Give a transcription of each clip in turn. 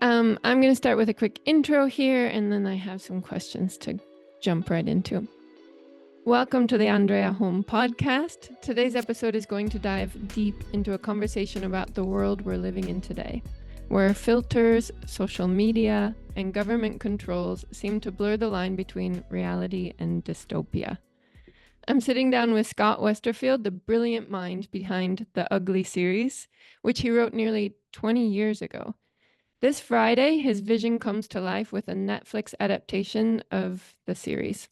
I'm going to start with a quick intro here, and then I have some questions to jump right into. Welcome to the Andrea Home Podcast. Today's episode is going to dive deep into a conversation about the world we're living in today, where filters, social media, and government controls seem to blur the line between reality and dystopia. I'm sitting down with Scott Westerfeld, the brilliant mind behind the Uglies series, which he wrote nearly 20 years ago. This Friday, his vision comes to life with a Netflix adaptation of the series.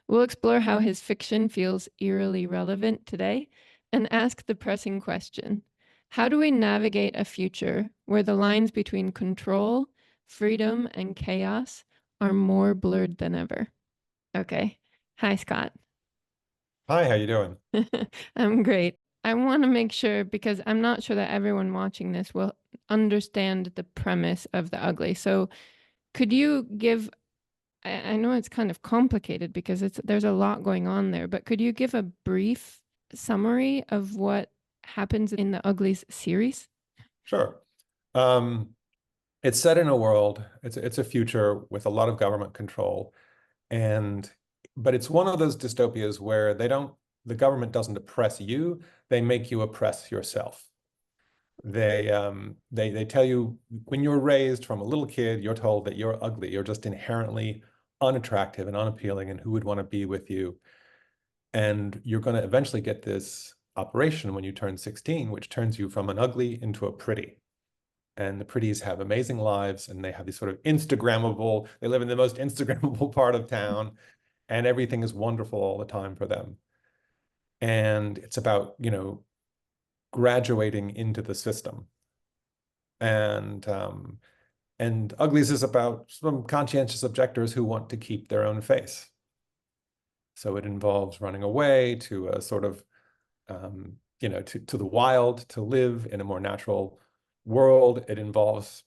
We'll explore how his fiction feels eerily relevant today and ask the pressing question: how do we navigate a future where the lines between control, freedom, and chaos are more blurred than ever? Okay. Hi, Scott. Hi, how you doing? I'm great. I want to make sure, because I'm not sure that everyone watching this will understand the premise of The Ugly. So could you give, I know it's kind of complicated because there's a lot going on there, but could you give a brief summary of what happens in the Uglies series? Sure. Um, it's set in a world, it's a future with a lot of government control, and but it's one of those dystopias where the government doesn't oppress you, they make you oppress yourself. They tell you when you're raised from a little kid, you're told that you're ugly, you're just inherently unattractive and unappealing, and who would want to be with you? And you're going to eventually get this operation when you turn 16, which turns you from an ugly into a pretty. And the pretties have amazing lives, and they have these sort of Instagrammable, they live in the most Instagrammable part of town, and everything is wonderful all the time for them. And it's about, graduating into the system. And Uglies is about some conscientious objectors who want to keep their own face. So it involves running away to a sort of, to the wild, to live in a more natural world. It involves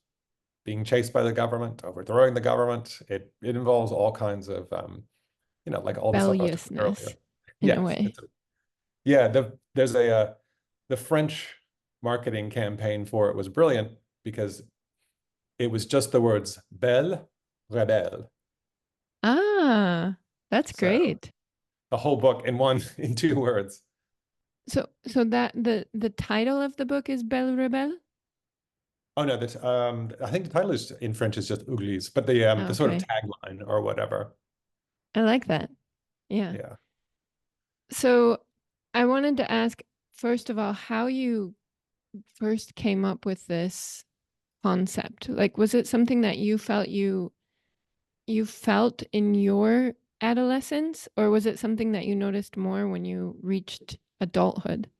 being chased by the government, overthrowing the government. It involves all kinds of, like all the stuff I was talking about Rebelliousness, earlier. in a Yes, way. yeah. The French marketing campaign for it was brilliant because it was just the words "belle, rebelle." Ah, that's So great. the whole book in 2 words. So that the title of the book is Belle Rebelle? Oh no, that I think the title is in French is just Uglies, but the sort of Okay. tagline or whatever. I like that. Yeah. Yeah. So I wanted to ask, first of all, how you first came up with this concept. Like, was it something that you felt in your adolescence, or was it something that you noticed more when you reached adulthood?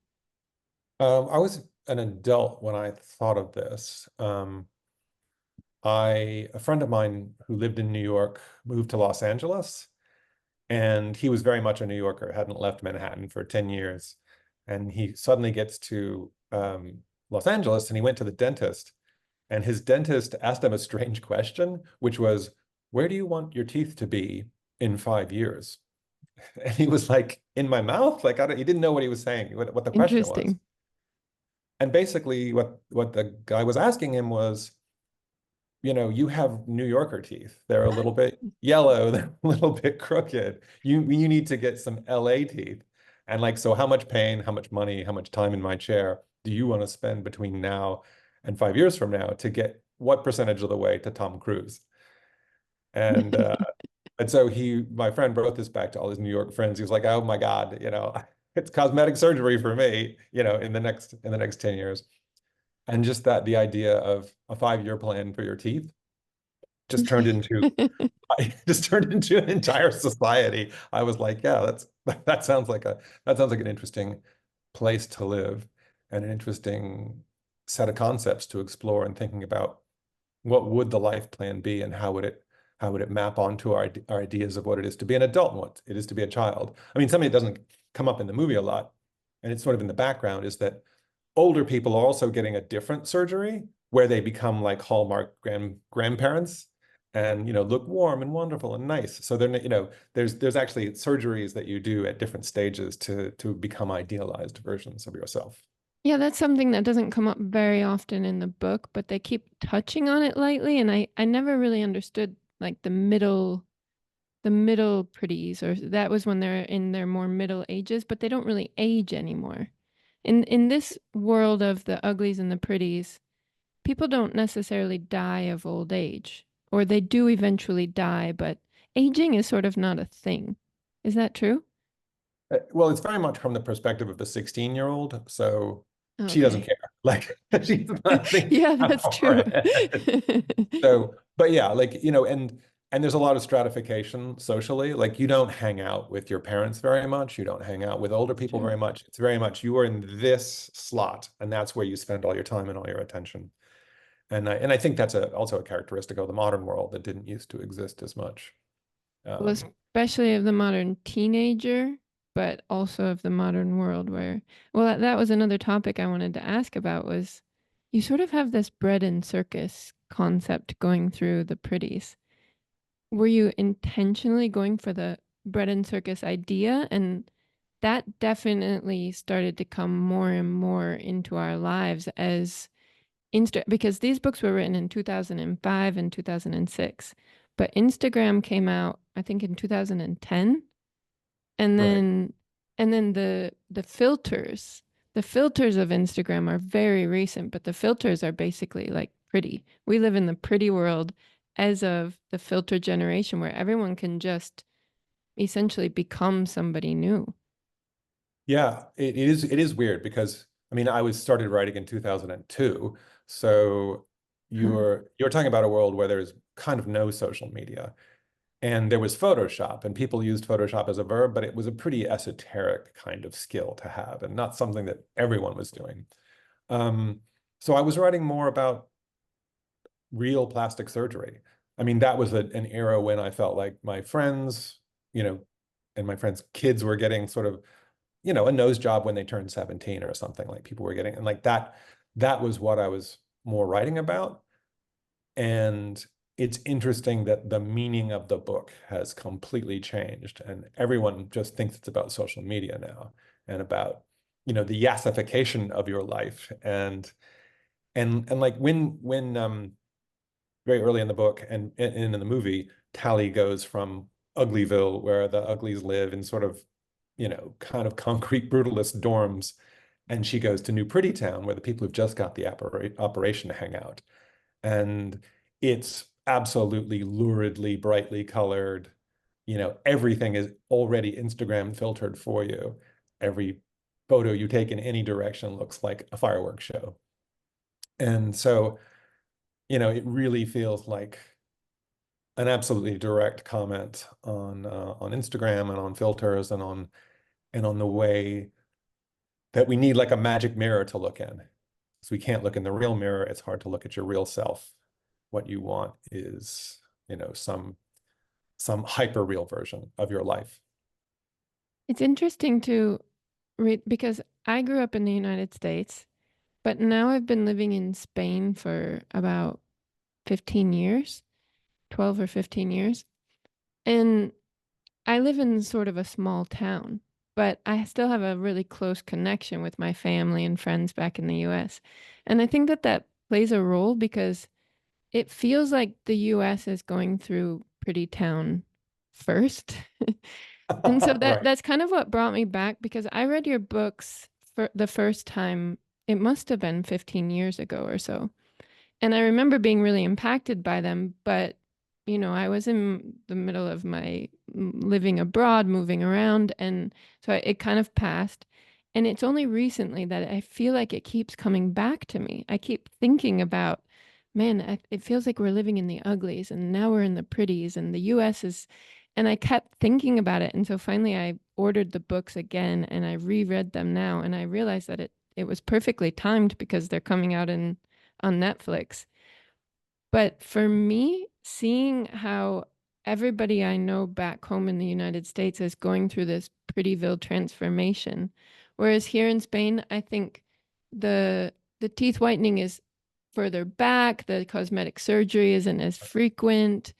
I was an adult when I thought of this. A friend of mine who lived in New York moved to Los Angeles, and he was very much a New Yorker, hadn't left Manhattan for 10 years. And he suddenly gets to Los Angeles, and he went to the dentist, and his dentist asked him a strange question, which was, where do you want your teeth to be in 5 years? And he was like, in my mouth? Like, he didn't know what he was saying, what the question was. Interesting. And basically what the guy was asking him was, you have New Yorker teeth. They're a little bit yellow, they're a little bit crooked. You need to get some LA teeth. And like, so how much pain, how much money, how much time in my chair do you want to spend between now and 5 years from now to get what percentage of the way to Tom Cruise? And so my friend brought this back to all his New York friends. He was like, "Oh my God, it's cosmetic surgery for me, in the next 10 years." And just that the idea of a 5-year plan for your teeth just turned into just turned into an entire society. I was like, yeah, that sounds like an interesting place to live and an interesting set of concepts to explore and thinking about what would the life plan be and how would it map onto our ideas of what it is to be an adult and what it is to be a child. I mean, something that doesn't come up in the movie a lot, and it's sort of in the background, is that older people are also getting a different surgery where they become like Hallmark grandparents and look warm and wonderful and nice. So there's actually surgeries that you do at different stages to become idealized versions of yourself. Yeah, that's something that doesn't come up very often in the book, but they keep touching on it lightly, and I never really understood like the middle pretties, or that was when they're in their more middle ages, but they don't really age anymore. In this world of the uglies and the pretties, people don't necessarily die of old age, or they do eventually die, but aging is sort of not a thing. Is that true? Well, it's very much from the perspective of the 16-year-old, so she doesn't Okay. care. Like she's not thinking Yeah, that that's far true. ahead. So, but yeah, like, and there's a lot of stratification socially. Like you don't hang out with your parents very much. You don't hang out with older That's people true. very much. It's very much you are in this slot, and that's where you spend all your time and all your attention. And I think that's also a characteristic of the modern world that didn't used to exist as much. Well, Um, especially of the modern teenager, but also of the modern world where, well, that was another topic I wanted to ask about was you sort of have this bread and circus concept going through the pretties. Were you intentionally going for the bread and circus idea? And that definitely started to come more and more into our lives as because these books were written in 2005 and 2006, but Instagram came out I think in 2010, and right. then the filters of Instagram are very recent, but the filters are basically like pretty. We live in the pretty world as of the filter generation where everyone can just essentially become somebody new. Yeah, it is weird because I mean I was started writing in 2002. So Huh. you're talking about a world where there's kind of no social media. And there was Photoshop, and people used Photoshop as a verb, but it was a pretty esoteric kind of skill to have and not something that everyone was doing. Um, so I was writing more about real plastic surgery. I mean, that was an era when I felt like my friends, you know, and my friends' kids were getting sort of, a nose job when they turned 17 or something, like people were getting, and like that was what I was more writing about. And it's interesting that the meaning of the book has completely changed, and everyone just thinks it's about social media now and about, the yassification of your life. And like when very early in the book and in the movie, Tally goes from Uglyville, where the Uglies live in sort of, kind of concrete brutalist dorms, and she goes to New Pretty Town, where the people who've just got the operation hang out. And it's absolutely luridly, brightly colored. Everything is already Instagram filtered for you. Every photo you take in any direction looks like a fireworks show. And so, it really feels like an absolutely direct comment on Instagram and on filters and on the way that we need like a magic mirror to look in. So we can't look in the real mirror. It's hard to look at your real self. What you want is, some hyper real version of your life. It's interesting to read because I grew up in the United States, but now I've been living in Spain for about 15 years, 12 or 15 years. And I live in sort of a small town, but I still have a really close connection with my family and friends back in the US. And I think that that plays a role because it feels like the US is going through Pretty Town first. And so that Right. that's kind of what brought me back because I read your books for the first time. It must have been 15 years ago or so. And I remember being really impacted by them, but I was in the middle of my living abroad, moving around, and so it kind of passed. And it's only recently that I feel like it keeps coming back to me. I keep thinking about, man, it feels like we're living in the uglies, and now we're in the pretties, and the US is, and I kept thinking about it. And so finally I ordered the books again and I reread them now, and I realized that it was perfectly timed because they're coming out in on Netflix. But for me, seeing how everybody I know back home in the United States is going through this Prettyville transformation, whereas here in Spain, I think the teeth whitening is further back, the cosmetic surgery isn't as frequent.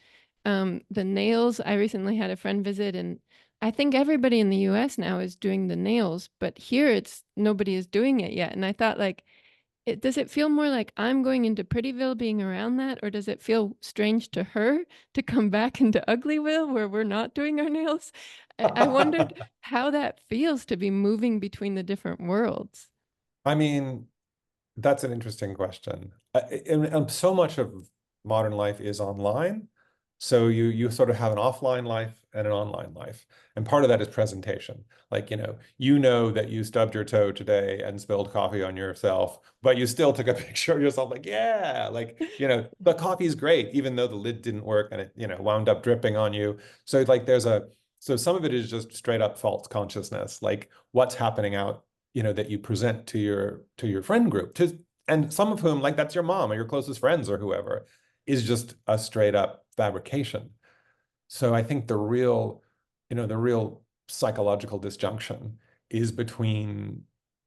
The nails, I recently had a friend visit and I think everybody in the US now is doing the nails, but here it's nobody is doing it yet. And I thought like does it feel more like I'm going into Prettyville being around that, or does it feel strange to her to come back into Uglyville where we're not doing our nails? I wondered how that feels to be moving between the different worlds. I mean, that's an interesting question. And so much of modern life is online. So you sort of have an offline life and an online life. And part of that is presentation. Like, you know that you stubbed your toe today and spilled coffee on yourself, but you still took a picture of yourself like, yeah, like, the coffee is great, even though the lid didn't work and it, wound up dripping on you. So like so some of it is just straight up false consciousness, like what's happening out, that you present to your friend group, and some of whom, like that's your mom or your closest friends or whoever, is just a straight up fabrication. So I think the real psychological disjunction is between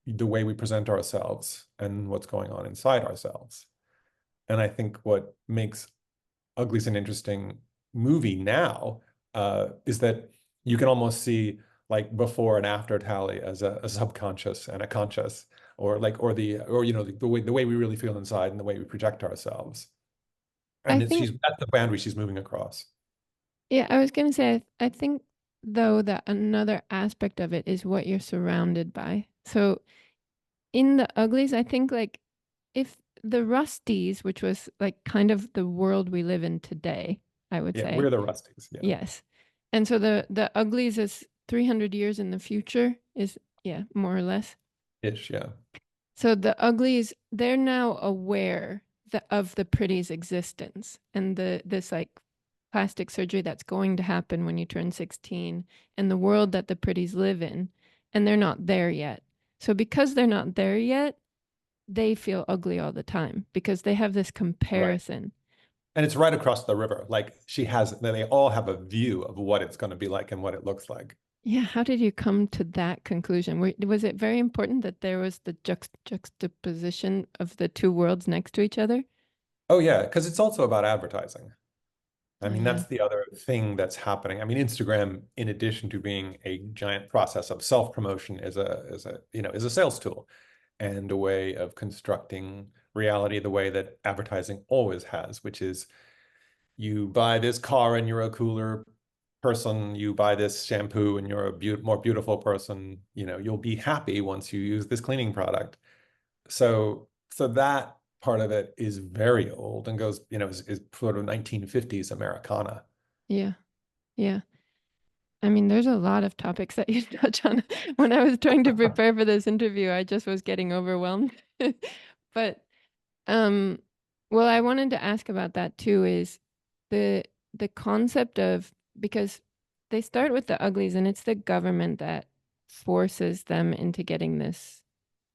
the way we present ourselves and what's going on inside ourselves. And I think what makes Uglies an interesting movie now is that you can almost see like before and after tally as a subconscious and a conscious, or like the way we really feel inside and the way we project ourselves. I And think, that's the boundary she's moving across. yeah, I was going to say, I think though that another aspect of it is what you're surrounded by. So in the Uglies, I think like if the Rusties, which was like kind of the world we live in today, I would Yeah, say, we're the Rusties. Yeah, yes. And so the Uglies is 300 years in the future is, yeah, more or less. ish. Yeah, So the Uglies, they're now aware of the Pretty's existence and this like plastic surgery that's going to happen when you turn 16 and the world that the Pretties live in, and they're not there yet. So because they're not there yet, they feel ugly all the time because they have this right. comparison. And it's right across the river. Like they all have a view of what it's going to be like and what it looks like. Yeah, how did you come to that conclusion? Was it very important that there was the juxtaposition of the two worlds next to each other? Oh yeah, because it's also about advertising. I Oh mean, yeah. that's the other thing that's happening. I mean, Instagram, in addition to being a giant process of self-promotion, is a sales tool and a way of constructing reality the way that advertising always has, which is you buy this car and you're a cooler person, you buy this shampoo and you're a more beautiful person, you'll be happy once you use this cleaning product. So that part of it is very old and goes, is sort of 1950s Americana. Yeah. Yeah. I mean, there's a lot of topics that you touch on. When I was trying to prepare for this interview, I just was getting overwhelmed. But um well, I wanted to ask about that too is the the concept of because they start with the Uglies and it's the government that forces them into getting this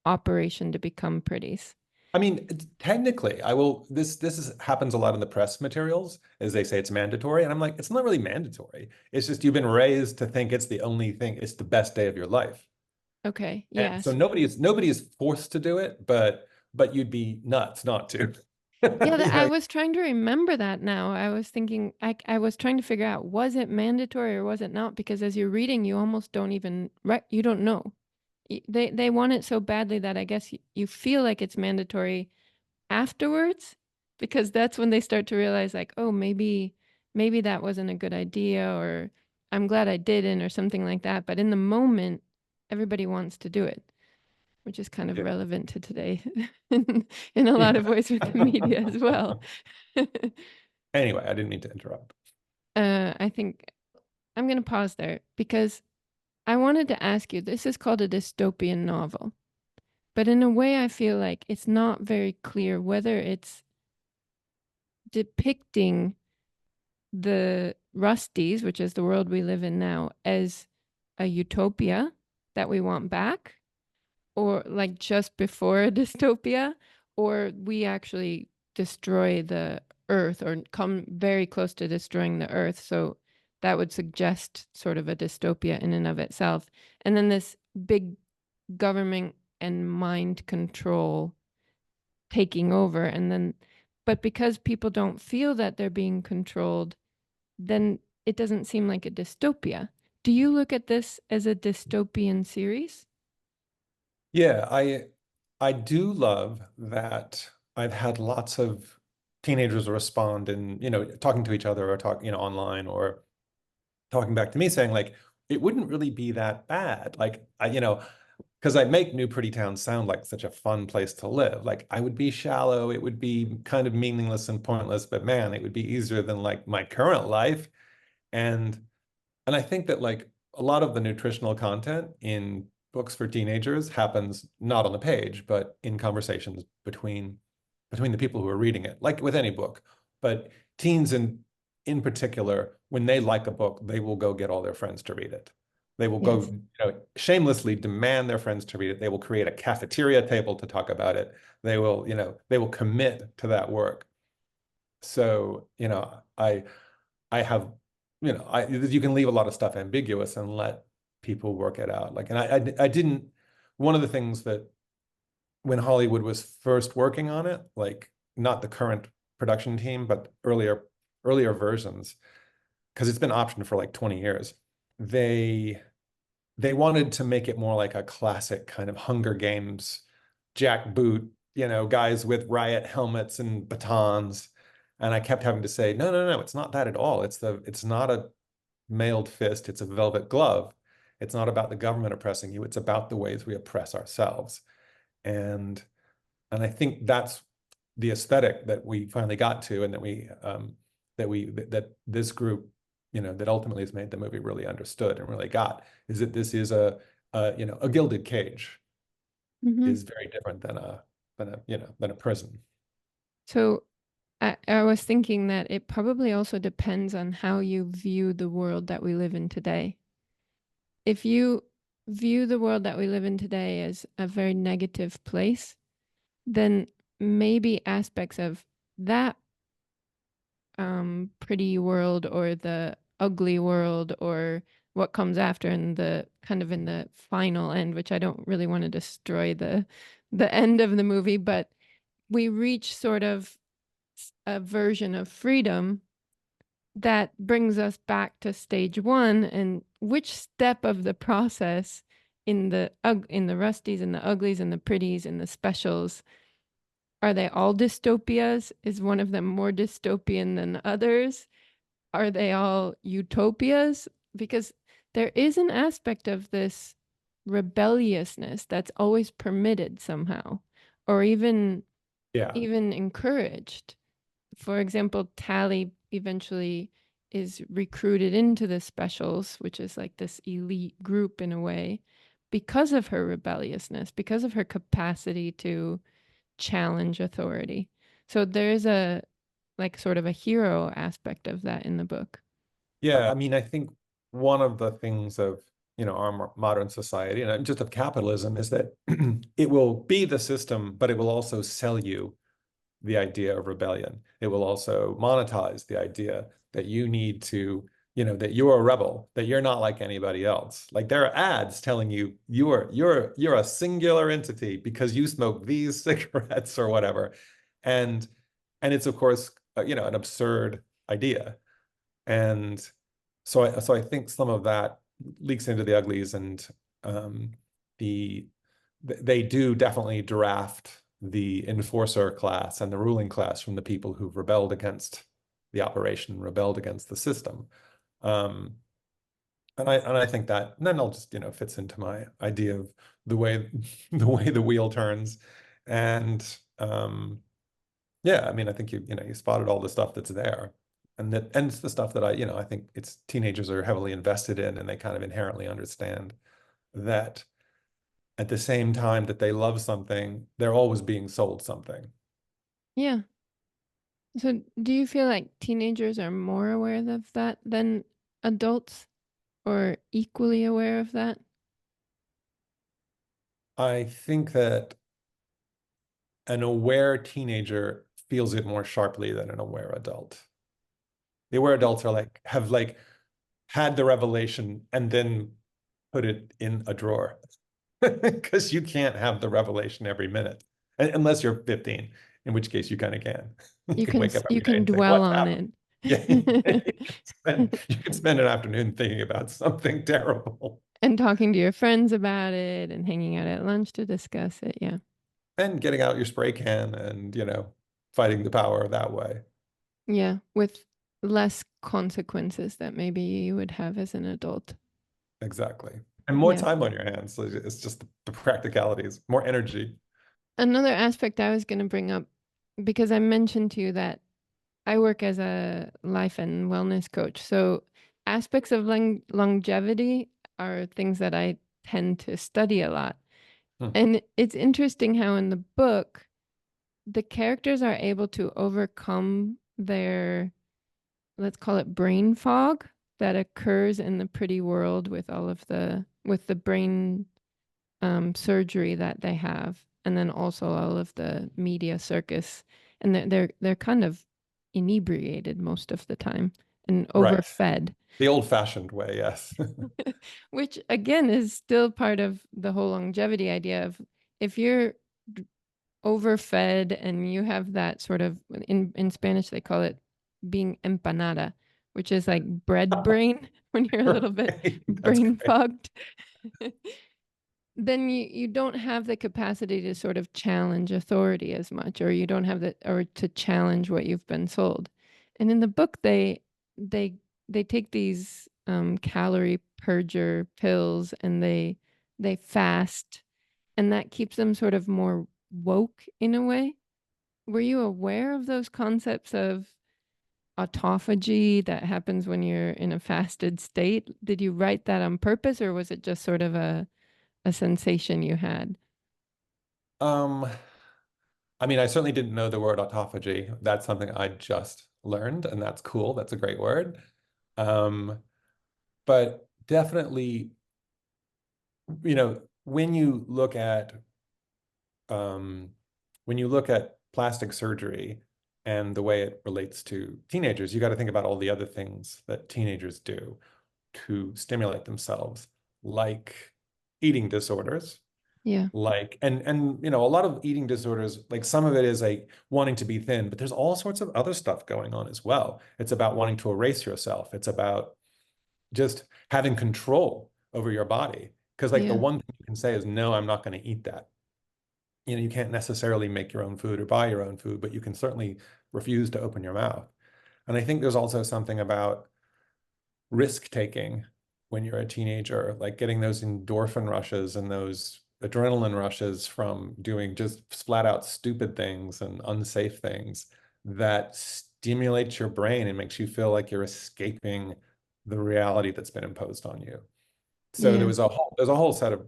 operation to become pretties. I mean, technically, happens a lot in the press materials, as they say it's mandatory. And I'm like, it's not really mandatory. It's just you've been raised to think it's the only thing, it's the best day of your life. Okay, And so yes. nobody is forced to do it, but you'd be nuts not to. Yeah, You I know, was trying to remember that now. I was thinking, I was trying to figure out, was it mandatory or was it not? Because as you're reading, you almost don't even, right, you don't know. They want it so badly that I guess you feel like it's mandatory afterwards, because that's when they start to realize like, oh, maybe that wasn't a good idea, or I'm glad I didn't, or something like that. But in the moment, everybody wants to do it, which is kind of yeah. relevant to today in a lot of ways with the media as well. Anyway, I didn't mean to interrupt. I think I'm going to pause there because I wanted to ask you, this is called a dystopian novel, but in a way, I feel like it's not very clear whether it's depicting the Rusties, which is the world we live in now, as a utopia that we want back, or like just before a dystopia, or we actually destroy the earth or come very close to destroying the earth. So that would suggest sort of a dystopia in and of itself. And then this big government and mind control taking over. And then, but because people don't feel that they're being controlled, then it doesn't seem like a dystopia. Do you look at this as a dystopian series? Yeah, I do love that I've had lots of teenagers respond and, talking to each other or online or talking back to me saying like, it wouldn't really be that bad. Like because I make New Pretty Town sound like such a fun place to live. Like I would be shallow, it would be kind of meaningless and pointless, but man, it would be easier than like my current life. And I think that like a lot of the nutritional content in books for teenagers happens not on the page, but in conversations between the people who are reading it, like with any book. But teens in particular, when they like a book, they will go get all their friends to read it. They will go, Yes. shamelessly demand their friends to read it. They will create a cafeteria table to talk about it. They will commit to that work. So, I have, you can leave a lot of stuff ambiguous and let people work it out. Like, and I didn't, one of the things that when Hollywood was first working on it, like not the current production team, but earlier versions, because it's been optioned for like 20 years, they they wanted to make it more like a classic kind of Hunger Games jackboot, guys with riot helmets and batons. And I kept having to say, no, no, no, it's not that at all. It's not a mailed fist, it's a velvet glove. It's not about the government oppressing you, it's about the ways we oppress ourselves. And I think that's the aesthetic that we finally got to, and that this group, that ultimately has made the movie really understood and really got, is that this is a gilded cage Hmm. is very different than a prison. So I was thinking that it probably also depends on how you view the world that we live in today. If you view the world that we live in today as a very negative place, then maybe aspects of that pretty world or the ugly world or what comes after in the kind of in the final end, which I don't really want to destroy the end of the movie, but we reach sort of a version of freedom that brings us back to stage one. And which step of the process in the rusties and the uglies and the pretties and the specials, are they all dystopias? Is one of them more dystopian than others? Are they all utopias? Because there is an aspect of this rebelliousness that's always permitted somehow, or Yeah. even encouraged. For example, Tally eventually is recruited into the specials, which is like this elite group in a way, because of her rebelliousness, because of her capacity to challenge authority. So there's a like sort of a hero aspect of that in the book. Yeah, I mean, I think one of the things of, our modern society and just of capitalism is that it will be the system, but it will also sell you the idea of rebellion. It will also monetize the idea that you need to, that you're a rebel, that you're not like anybody else. Like there are ads telling you you're a singular entity because you smoke these cigarettes or whatever. And it's of course, an absurd idea. And so I think some of that leaks into the uglies, and um, the they do definitely draft the enforcer class and the ruling class from the people who've rebelled against the operation, rebelled against the system. Um, and I think that and then I'll just, fits into my idea of the way the way the wheel turns. And yeah, I mean, I think you spotted all the stuff that's there. And it's the stuff that I think it's teenagers are heavily invested in, and they kind of inherently understand that at the same time that they love something, they're always being sold something. Yeah. So do you feel like teenagers are more aware of that than adults or equally aware of that? I think that an aware teenager feels it more sharply than an aware adult. The aware adults are have had the revelation and then put it in a drawer because you can't have the revelation every minute unless you're 15, in which case you kind of can. You can wake up You every day can and say, dwell "What's on happened?" it. Yeah, you can spend an afternoon thinking about something terrible And talking to your friends about it and hanging out at lunch to discuss it. Yeah. and getting out your spray can and, fighting the power that way. Yeah. With less consequences that maybe you would have as an adult. Exactly. And more Yeah. time on your hands. So it's just the practicalities, more energy. Another aspect I was going to bring up, because I mentioned to you that I work as a life and wellness coach. So aspects of longevity are things that I tend to study a lot. Hmm. And it's interesting how in the book, the characters are able to overcome their, let's call it brain fog that occurs in the pretty world with all of with the brain surgery that they have, and then also all of the media circus, and they're kind of inebriated most of the time and Right. overfed, The old-fashioned way, yes. which again is still part of the whole longevity idea of if you're overfed and you have that sort of in Spanish they call it being empanada, which is like bread brain when you're a little bit Right. That's brain great. fogged. Then you don't have the capacity to sort of challenge authority as much, or you don't have the or to challenge what you've been sold. And in the book they they take these calorie purger pills and they fast, and that keeps them sort of more woke in a way. Were you aware of those concepts of autophagy that happens when you're in a fasted state? Did you write that on purpose, or was it just sort of a sensation you had? Um, I mean, I certainly didn't know the word autophagy. That's something I just learned, and that's cool. That's a great word. Um, but definitely, when you look at um, plastic surgery and the way it relates to teenagers, you got to think about all the other things that teenagers do to stimulate themselves, like eating disorders, Yeah. like and a lot of eating disorders, like some of it is like wanting to be thin, but there's all sorts of other stuff going on as well. It's about wanting to erase yourself. It's about just having control over your body. Because like the Yeah. one thing you can say is, no, I'm not going to eat that. You can't necessarily make your own food or buy your own food, but you can certainly refuse to open your mouth. And I think there's also something about risk taking when you're a teenager, like getting those endorphin rushes and those adrenaline rushes from doing just flat out stupid things and unsafe things that stimulates your brain and makes you feel like you're escaping the reality that's been imposed on you. So Yeah. there's a whole set of,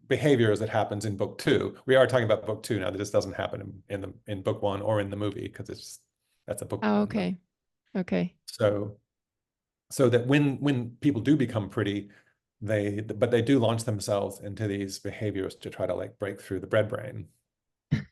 behaviors that happens in book two. We are talking about book two now. That just doesn't happen in book one or in the movie because that's a book Oh, one. But okay. Okay. so that when people do become pretty, they do launch themselves into these behaviors to try to like break through the bread brain.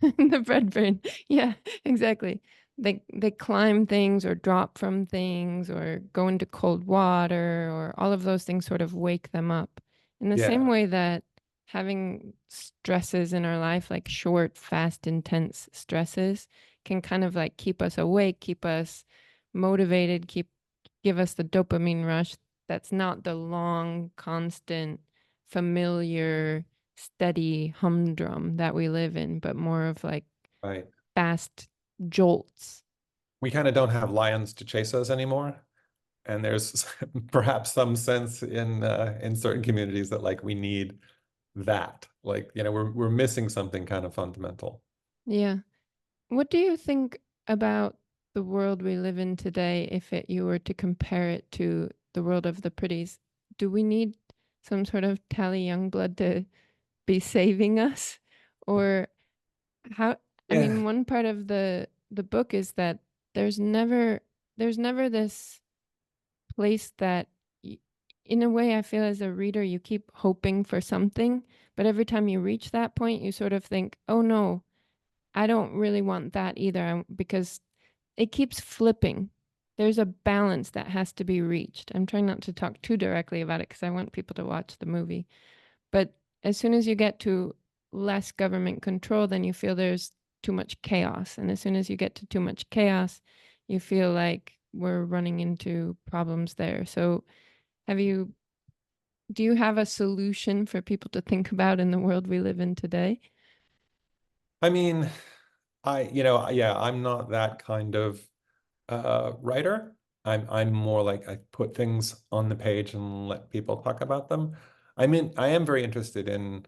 The bread brain. Yeah, exactly. They climb things or drop from things or go into cold water, or all of those things sort of wake them up. In the same Yeah, way that having stresses in our life, like short, fast, intense stresses, can kind of like keep us awake, keep us motivated, give us the dopamine rush. That's not the long, constant, familiar, steady humdrum that we live in, but more of like right. fast jolts. We kind of don't have lions to chase us anymore, and there's perhaps some sense in certain communities that like we need that. Like, we're missing something kind of fundamental. Yeah. What do you think about the world we live in today if you were to compare it to the world of the pretties? Do we need some sort of Tally Youngblood to be saving us? Or how, I Yeah. mean, one part of the book is that there's never there's never this place that in a way I feel as a reader you keep hoping for something, but every time you reach that point you sort of think, "Oh no, I don't really want that either," because it keeps flipping. There's a balance that has to be reached. I'm trying not to talk too directly about it because I want people to watch the movie. But as soon as you get to less government control, then you feel there's too much chaos. And as soon as you get to too much chaos, you feel like we're running into problems there. So do you have a solution for people to think about in the world we live in today? I mean, yeah, I'm not that kind of writer. I'm more like I put things on the page and let people talk about them. I am very interested in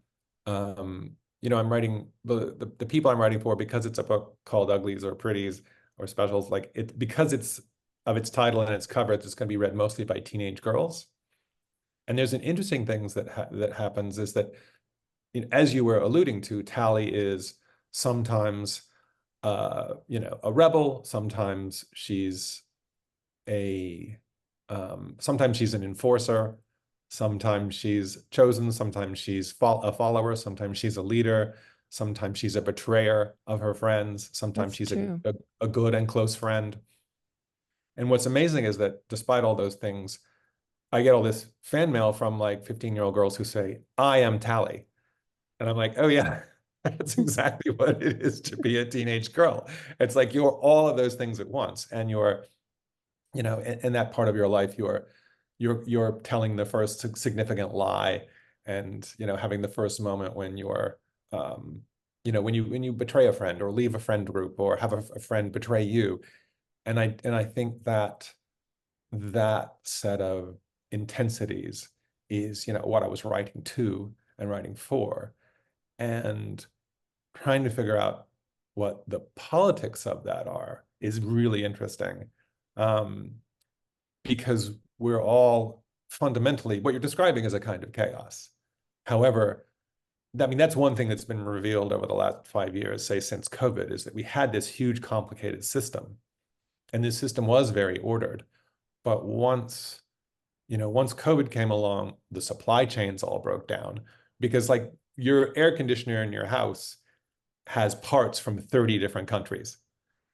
I'm writing the people I'm writing for, because it's a book called Uglies or Pretties or Specials, like it because it's of its title and its cover, it's going to be read mostly by teenage girls. And there's an interesting things that happens is that, as you were alluding to, Tally is sometimes a rebel, a sometimes she's an enforcer, sometimes she's chosen, sometimes she's a follower, sometimes she's a leader, sometimes she's a betrayer of her friends, sometimes That's she's true. a good and close friend. And what's amazing is that despite all those things, I get all this fan mail from like 15-year-old girls who say, I am Tally. And I'm like, oh yeah, that's exactly what it is to be a teenage girl. It's like you're all of those things at once. And you're, in that part of your life, you're telling the first significant lie, and having the first moment when you're when you betray a friend or leave a friend group or have a friend betray you. And I think that set of intensities is what I was writing to and writing for, and trying to figure out what the politics of that are is really interesting. Um, because we're all fundamentally, what you're describing is a kind of chaos. However, I mean, that's one thing that's been revealed over the last 5 years, say since COVID, is that we had this huge complicated system, and this system was very ordered. But once COVID came along, the supply chains all broke down, because like your air conditioner in your house has parts from 30 different countries,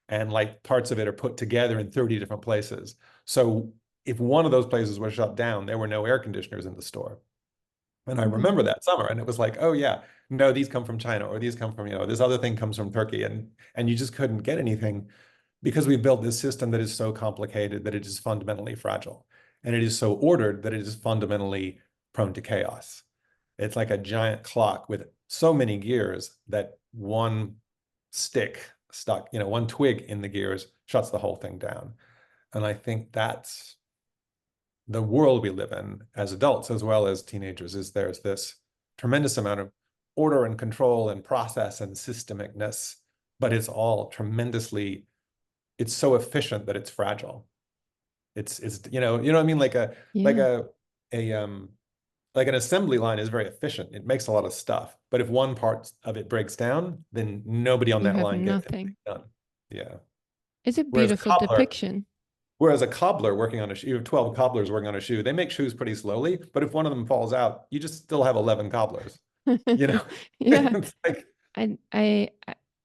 and like parts of it are put together in 30 different places. So if one of those places was shut down, there were no air conditioners in the store. And I remember Mm. that summer, and it was like, oh yeah, no, these come from China, or these come from, this other thing comes from Turkey, and you just couldn't get anything, because we built this system that is so complicated that it is fundamentally fragile, and it is so ordered that it is fundamentally prone to chaos. It's like a giant clock with so many gears that one stick stuck, one twig in the gears shuts the whole thing down. And I think that's the world we live in as adults as well as teenagers, is there's this tremendous amount of order and control and process and systemicness, but it's all it's so efficient that it's fragile. It's what I mean, like Yeah, a like an assembly line is very efficient. It makes a lot of stuff. But if one part of it breaks down, then nobody on you that have line gets anything nothing. done. Yeah. It's a Whereas a beautiful cobbler, depiction. whereas a cobbler working on a shoe, you have 12 cobblers working on a shoe. They make shoes pretty slowly, but if one of them falls out, you just still have 11 cobblers. You know, Yeah, it's like, I I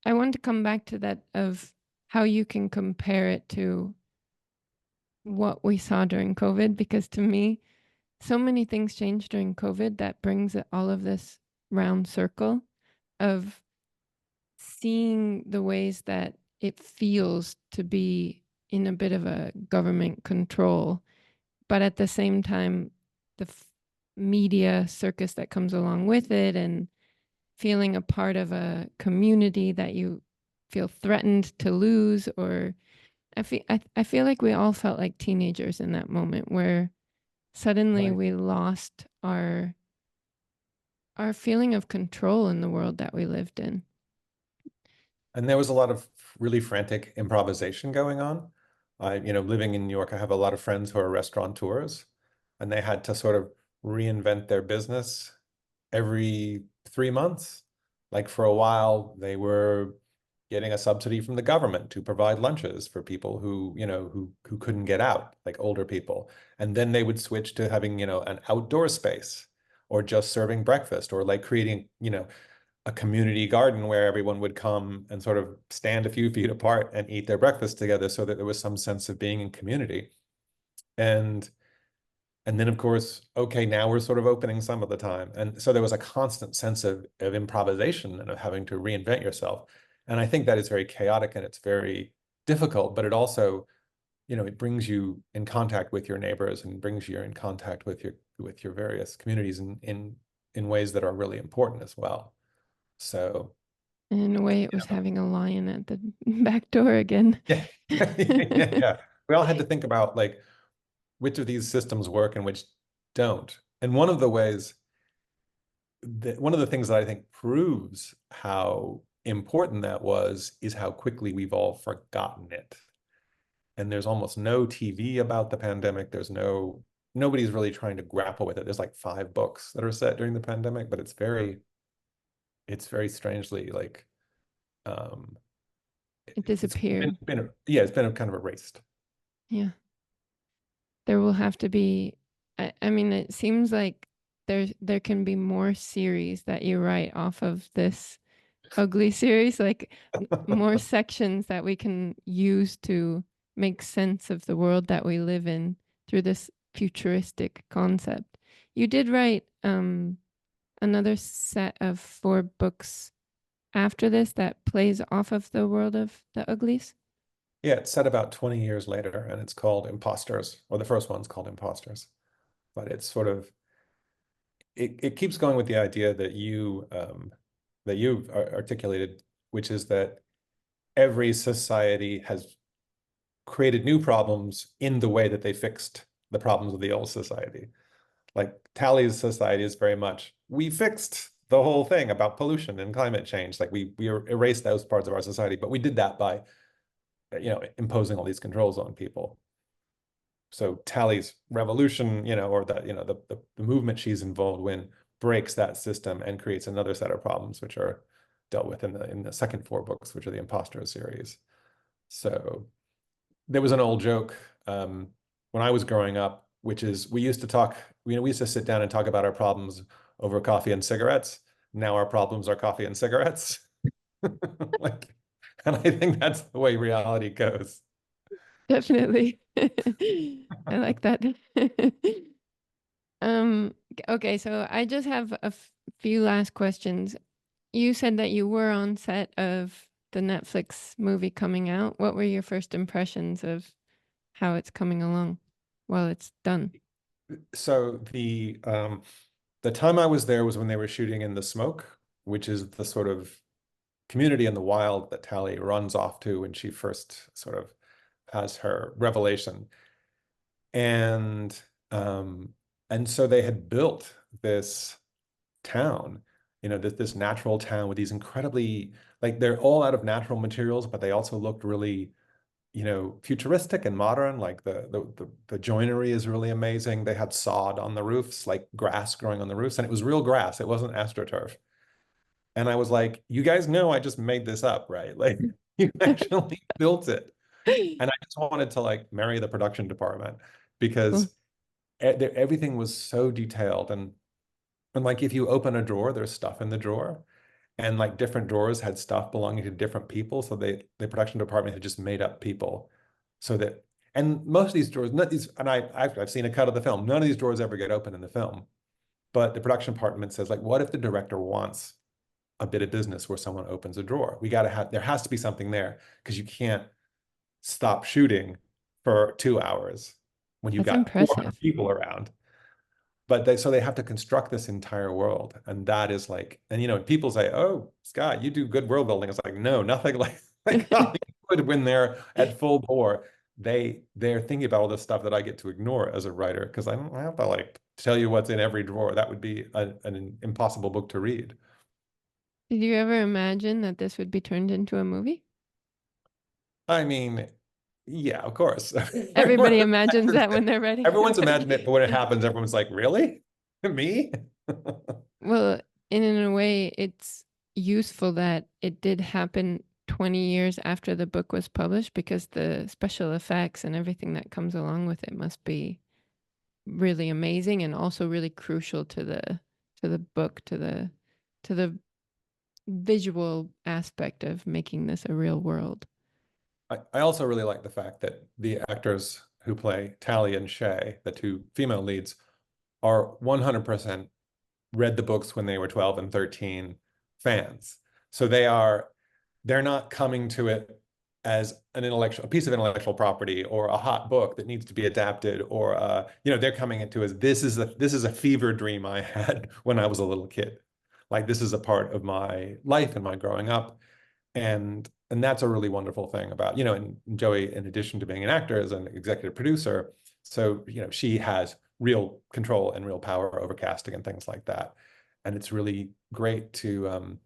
I want to come back to that of how you can compare it to what we saw during COVID, because to me, so many things changed during COVID that brings all of this round circle of seeing the ways that it feels to be in a bit of a government control, but at the same time, the media circus that comes along with it, and feeling a part of a community that you feel threatened to lose. Or I feel like we all felt like teenagers in that moment where suddenly right. we lost our feeling of control in the world that we lived in. And there was a lot of really frantic improvisation going on. Living in New York, I have a lot of friends who are restaurateurs, and they had to sort of reinvent their business every 3 months. Like for a while, they were getting a subsidy from the government to provide lunches for people who couldn't get out, like older people. And then they would switch to having, an outdoor space, or just serving breakfast, or like creating, a community garden where everyone would come and sort of stand a few feet apart and eat their breakfast together, so that there was some sense of being in community. And and then, of course, okay, now we're sort of opening some of the time. And so there was a constant sense of improvisation and of having to reinvent yourself. And I think that is very chaotic, and it's very difficult, but it also, it brings you in contact with your neighbors and brings you in contact with your various communities in ways that are really important as well. So And in a way, it was having a lion at the back door again. yeah, yeah. We all had to think about like which of these systems work and which don't. And one of the things that I think proves how important that was is how quickly we've all forgotten it. And there's almost no TV about the pandemic. Nobody's really trying to grapple with it. There's like 5 books that are set during the pandemic, but it's very strangely like um It disappeared. it's been kind of erased. Yeah. There will have to be, I mean, it seems like there can be more series that you write off of this ugly series, like more sections that we can use to make sense of the world that we live in through this futuristic concept. You did write another set of 4 books after this that plays off of the world of the Uglies. Yeah, it's set about 20 years later, and it's called Imposters, or the first one's called Imposters. But it's sort of it keeps going with the idea that you've articulated, which is that every society has created new problems in the way that they fixed the problems of the old society. Like Tally's society is very much, we fixed the whole thing about pollution and climate change. Like we erased those parts of our society, but we did that by imposing all these controls on people. So Tally's revolution, or the movement she's involved in breaks that system and creates another set of problems, which are dealt with in the second 4 books, which are the Imposter series. So there was an old joke when I was growing up, which is we used to sit down and talk about our problems over coffee and cigarettes. Now our problems are coffee and cigarettes. Like, and I think that's the way reality goes. Definitely. I like that. Um, okay, so I just have a few last questions. You said that you were on set of the Netflix movie coming out. What were your first impressions of how it's coming along while it's done? So the time I was there was when they were shooting in the Smoke, which is the sort of community in the wild that Tally runs off to when she first sort of has her revelation. And so they had built this town, this natural town with these incredibly, like they're all out of natural materials, but they also looked really, futuristic and modern. Like the joinery is really amazing. They had sod on the roofs, like grass growing on the roofs, and it was real grass. It wasn't astroturf. And I was like, you guys know I just made this up, right? Like you actually built it. And I just wanted to like marry the production department Cool. because everything was so detailed. And like if you open a drawer, there's stuff in the drawer. And like different drawers had stuff belonging to different people. So the production department had just made up people so that, and most of these drawers, not these, and I've seen a cut of the film. None of these drawers ever get open in the film. But the production department says, like, what if the director wants a bit of business where someone opens a drawer? There has to be something there because you can't stop shooting for 2 hours when you've That's got 400 impressive. people around. But so they have to construct this entire world. And that is like, and people say, oh, Scott, you do good world building. It's like, no, nothing like Hollywood when they're at full bore. They're thinking about all this stuff that I get to ignore as a writer because I don't have to like tell you what's in every drawer. That would be an impossible book to read. Did you ever imagine that this would be turned into a movie? I mean, yeah, of course. Everyone Everybody imagines that when they're ready. everyone's imagined it, but when it happens, everyone's like, really? Me? Well, in a way, it's useful that it did happen 20 years after the book was published because the special effects and everything that comes along with it must be really amazing and also really crucial to the book, to the visual aspect of making this a real world. I also really like the fact that the actors who play Tally and Shay, the 2 female leads, are 100% read the books when they were 12 and 13 fans. So they're not coming to it as a piece of intellectual property or a hot book that needs to be adapted, or they're coming into as this is a fever dream I had when I was a little kid. Like this is a part of my life and my growing up. And that's a really wonderful thing about, and Joey, in addition to being an actor, is an executive producer. So, she has real control and real power over casting and things like that. And it's really great to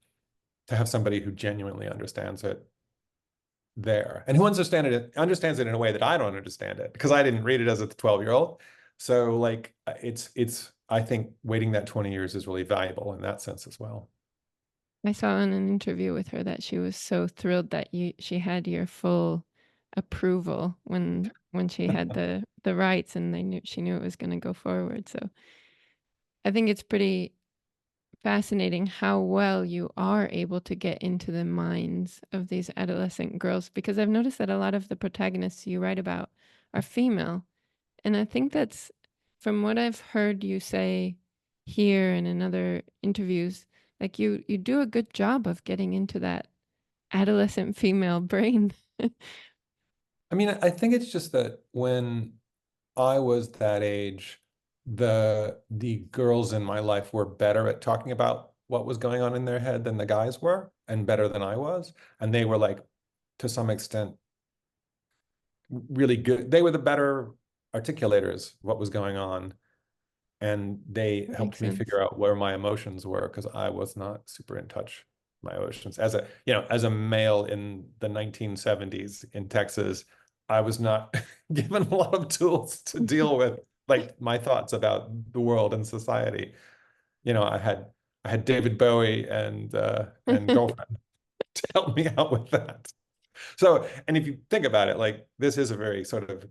have somebody who genuinely understands it there, and who understands it in a way that I don't understand it, because I didn't read it as a 12-year-old. So like it's I think waiting that 20 years is really valuable in that sense as well. I saw in an interview with her that she was so thrilled that she had your full approval when she had the rights, and she knew it was going to go forward. So I think it's pretty fascinating how well you are able to get into the minds of these adolescent girls, because I've noticed that a lot of the protagonists you write about are female. And I think that's, from what I've heard you say here and in other interviews, like you do a good job of getting into that adolescent female brain. I mean, I think it's just that when I was that age, the girls in my life were better at talking about what was going on in their head than the guys were, and better than I was. And they were like, to some extent, really good. They were the better articulators of what was going on. And they That makes helped me sense. figure out where my emotions were, because I was not super in touch with my emotions. As a male in the 1970s in Texas, I was not given a lot of tools to deal with like my thoughts about the world and society. I had David Bowie and girlfriend to help me out with that. So, and if you think about it, like this is a very sort of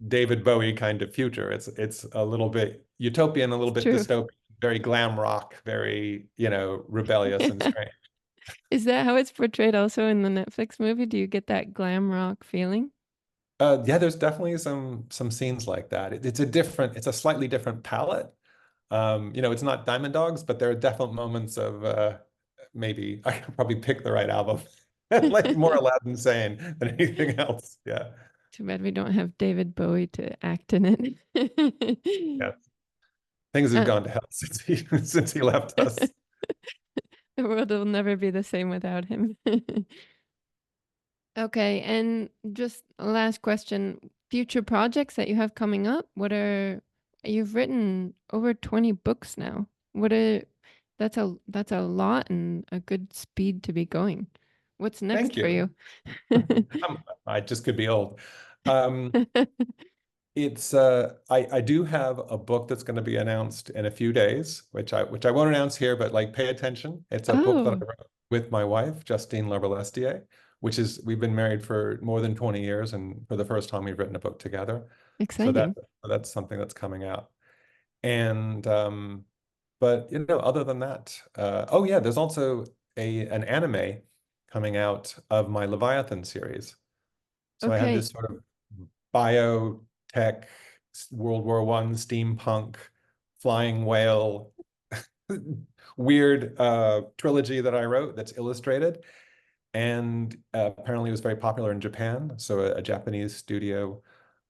David Bowie kind of future. It's a little bit utopian, a little It's bit true. dystopian, very glam rock, very, rebellious and strange. Is that how it's portrayed also in the Netflix movie? Do you get that glam rock feeling? Yeah, there's definitely some scenes like that. It's a slightly different palette. It's not Diamond Dogs, but there are definite moments of maybe I could probably pick the right album. Like more Aladdin Sane than anything else. Yeah. Too bad we don't have David Bowie to act in it. Yeah. Things have Uh, gone to hell since he left us. the world will never be the same without him. Okay, and just a last question. Future projects that you have coming up, you've written over 20 books now. That's a lot and a good speed to be going. What's Thank next for you. you? I just could be old. Um, I do have a book that's going to be announced in a few days, which I won't announce here, but like pay attention. It's a book that I Oh, wrote with my wife, Justine Leberlestier, we've been married for more than 20 years, and for the first time we've written a book together. So exciting. that's something that's coming out. And but other than that, oh yeah, there's also an anime coming out of my Leviathan series. So I have Okay. this sort of biotech, World War I, steampunk, flying whale, weird trilogy that I wrote that's illustrated. And apparently it was very popular in Japan. So a Japanese studio,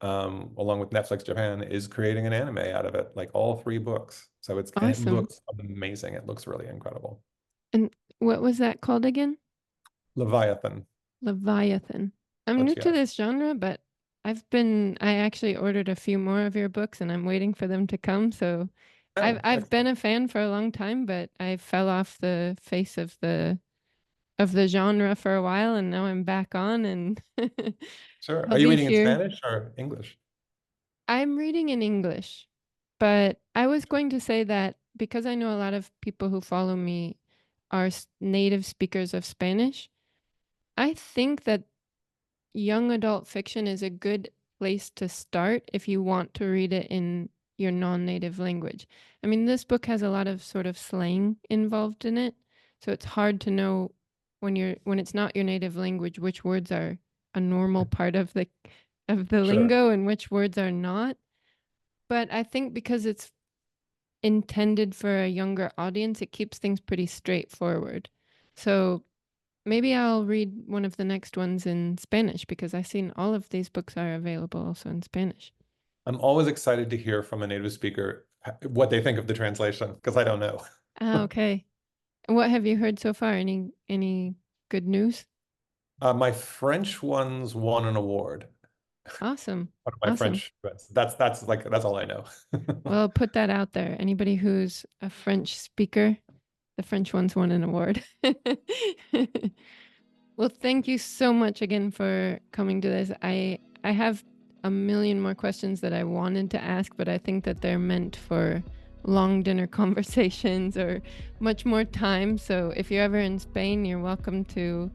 along with Netflix Japan, is creating an anime out of it, like all three books. And it Awesome. looks amazing. It looks really incredible. And what was that called again? Leviathan. Leviathan. I'm new But to yes. this genre, but I actually ordered a few more of your books and I'm waiting for them to come. So I've Oh, I've been excellent. a fan for a long time, but I fell off the face of the genre for a while, and now I'm back on, and Sure. I'll Are you be reading in here. Spanish or English? I'm reading in English, but I was going to say that because I know a lot of people who follow me are native speakers of Spanish, I think that young adult fiction is a good place to start if you want to read it in your non-native language. I mean, this book has a lot of sort of slang involved in it, so it's hard to know when it's not your native language which words are a normal part of the Sure. lingo and which words are not. But I think because it's intended for a younger audience, it keeps things pretty straightforward. So maybe I'll read one of the next ones in Spanish, because I've seen all of these books are available also in Spanish. I'm always excited to hear from a native speaker what they think of the translation, because I don't know. Ah, okay. What have you heard so far? Any good news? My French ones won an award. Awesome. One of my Awesome. French friends. That's all I know. Well, put that out there. Anybody who's a French speaker, the French ones won an award. Well, thank you so much again for coming to this. I have a million more questions that I wanted to ask, but I think that they're meant for long dinner conversations or much more time. So if you're ever in Spain, you're welcome to.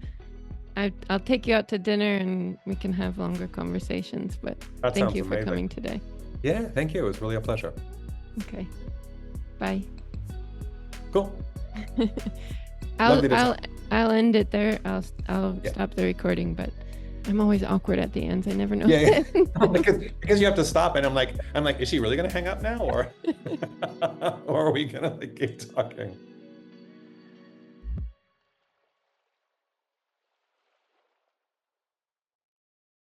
I'll take you out to dinner and we can have longer conversations. But That thank sounds you for amazing. coming today. Yeah, thank you. It was really a pleasure. Okay. Bye. Cool. I'll Lovely to I'll talk. I'll end it there. I'll Yeah. stop the recording, but I'm always awkward at the ends. I never know. Yeah, yeah. Because you have to stop, and I'm like, is she really gonna hang up now, or or are we gonna like keep talking?